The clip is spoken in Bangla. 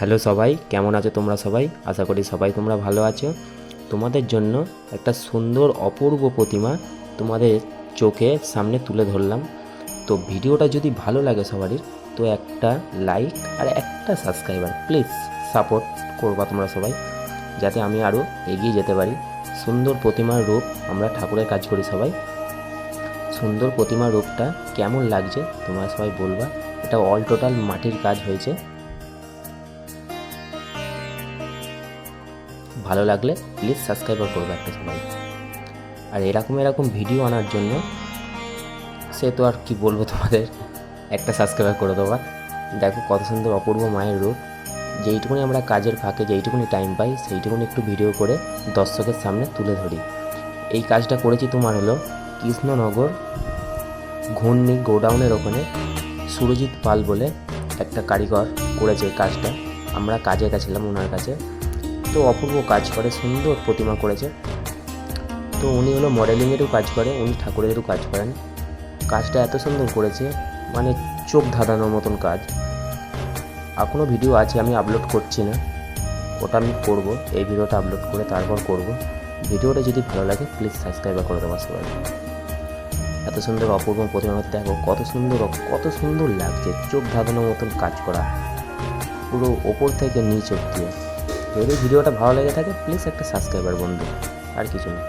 হ্যালো সবাই, কেমন আছো তোমরা সবাই? আশা করি সবাই তোমরা ভালো আছো। তোমাদের জন্য একটা সুন্দর অপূর্ব প্রতিমা তোমাদের চোখের সামনে তুলে ধরলাম। তো ভিডিওটা যদি ভালো লাগে সবারই, তো একটা লাইক আর একটা সাবস্ক্রাইবার প্লিজ সাপোর্ট করবা তোমরা সবাই, যাতে আমি আরও এগিয়ে যেতে পারি। সুন্দর প্রতিমার রূপ আমরা ঠাকুরের কাজ করি সবাই। সুন্দর প্রতিমার রূপটা কেমন লাগছে তোমরা সবাই বলবা। এটা অল টোটাল মাটির কাজ হয়েছে। ভালো লাগলে প্লিজ সাবস্ক্রাইবার করবে একটা সবাই। আর এরকম ভিডিও আনার জন্য সে তো আর কি বলবো তোমাদের, একটা সাবস্ক্রাইবার করে দেওয়া। দেখো কত সুন্দর অপূর্ব মায়ের রূপ। যেইটুকুনি আমরা কাজের ফাঁকে যেইটুকুনি টাইম পাই সেইটুকুনি একটু ভিডিও করে দর্শকের সামনে তুলে ধরি। এই কাজটা করেছি তোমার হলো কৃষ্ণনগর ঘূর্ণি গোডাউনের ওখানে সুরজিৎ পাল বলে একটা কারিগর করেছে এই কাজটা। আমরা কাজে গেছিলাম ওনার কাছে। তো অপূর্ব কাজ করে, সুন্দর প্রতিমা করেছে। তো উনি হলো মডেলিংয়েরও কাজ করে, উনি ঠাকুরেরও কাজ করেন। কাজটা এত সুন্দর করেছে, মানে চোখ ধাঁধানোর মতন কাজ। এখনও ভিডিও আছে, আমি আপলোড করছি না, ওটা আমি করব। এই ভিডিওটা আপলোড করে তারপর করব। ভিডিওটা যদি ভালো লাগে প্লিজ সাবস্ক্রাইব করে দেওয়া সবাই। এত সুন্দর অপূর্ব প্রতিমা দেখো, কত সুন্দর লাগছে, চোখ ধাঁধানোর মতন কাজ করা, পুরো ওপর থেকে নিচ অব্দি। যদি ভিডিওটা ভালো লেগে থাকে প্লিজ একটা সাবস্ক্রাইবার বন্ধু, আর কিছু না।